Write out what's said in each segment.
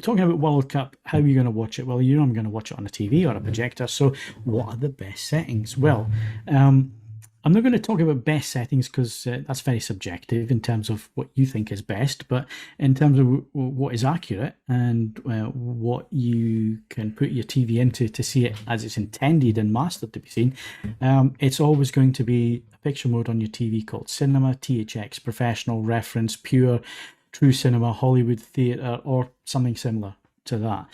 talking about World Cup, how are you going to watch it? Well, I'm going to watch it on a TV or a projector. So what are the best settings? Well, I'm not going to talk about best settings because that's very subjective in terms of what you think is best, but in terms of what is accurate and what you can put your TV into to see it as it's intended and mastered to be seen, it's always going to be a picture mode on your TV called Cinema, THX, Professional, Reference, Pure, True Cinema, Hollywood Theatre, or something similar to that.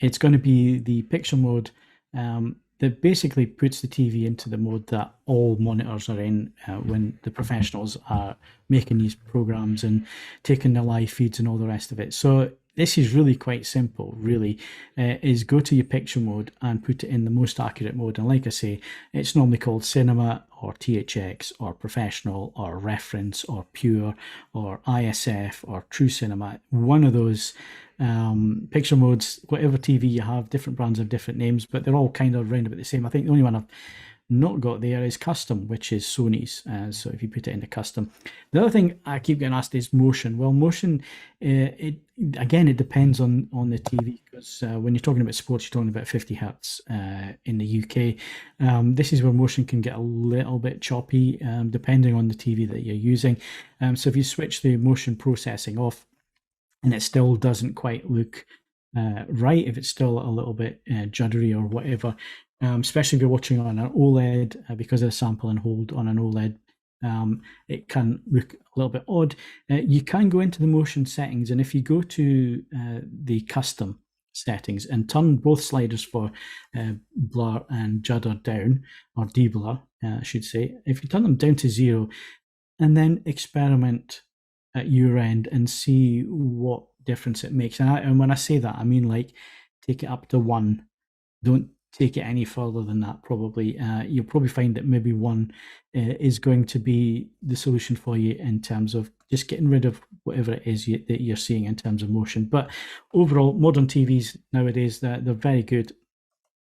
It's going to be the picture mode that basically puts the TV into the mode that all monitors are in when the professionals are making these programs and taking the live feeds and all the rest of it. So this is really quite simple, really, is go to your picture mode and put it in the most accurate mode. And like I say, it's normally called Cinema or THX or Professional or Reference or Pure or ISF or True Cinema. One of those picture modes, whatever TV you have, different brands have different names, but they're all kind of round about the same. I think the only one I've not got there is Custom, which is Sony's. So if you put it into Custom. The other thing I keep getting asked is motion. Well, motion, it depends on the TV, because when you're talking about sports, you're talking about 50 hertz in the UK. This is where motion can get a little bit choppy depending on the TV that you're using. So if you switch the motion processing off and it still doesn't quite look right, if it's still a little bit juddery or whatever, especially if you're watching on an OLED, because of the sample and hold on an OLED, it can look a little bit odd. You can go into the motion settings, and if you go to the custom settings and turn both sliders for blur and judder down, or deblur, I should say, if you turn them down to 0 and then experiment at your end and see what difference it makes. And when I say that, I mean like take it up to 1. Don't take it any further than that, probably. You'll probably find that maybe 1 is going to be the solution for you in terms of just getting rid of whatever it is that you're seeing in terms of motion. But overall, modern TVs nowadays, they're very good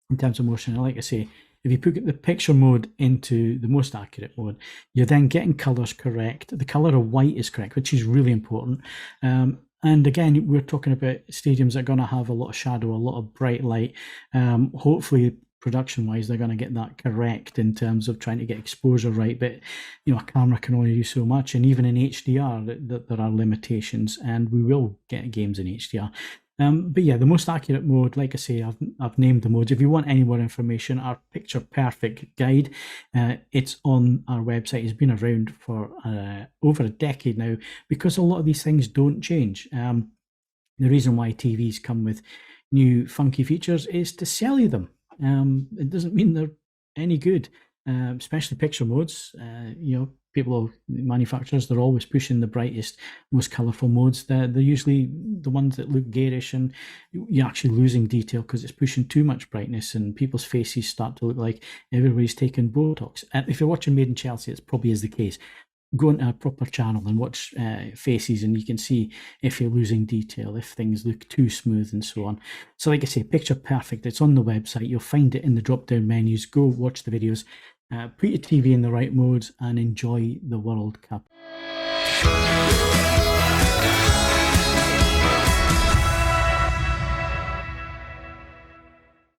in terms of motion. And like I say, if you put the picture mode into the most accurate mode, you're then getting colours correct. The colour of white is correct, which is really important. And again, we're talking about stadiums that are going to have a lot of shadow, a lot of bright light. Hopefully, production-wise, they're going to get that correct in terms of trying to get exposure right. But, a camera can only do so much. And even in HDR, there are limitations. And we will get games in HDR. But yeah, the most accurate mode, like I say, I've named the modes. If you want any more information, our Picture Perfect guide, it's on our website. It's been around for over a decade now, because a lot of these things don't change. The reason why TVs come with new funky features is to sell you them. It doesn't mean they're any good, especially picture modes. Manufacturers, they're always pushing the brightest, most colourful modes. They're usually the ones that look garish, and you're actually losing detail because it's pushing too much brightness, and people's faces start to look like everybody's taking Botox. If you're watching Made in Chelsea, it probably is the case. Go into a proper channel and watch faces, and you can see if you're losing detail, if things look too smooth and so on. So like I say, Picture Perfect, it's on the website. You'll find it in the drop-down menus. Go watch the videos. Put your TV in the right modes and enjoy the World Cup.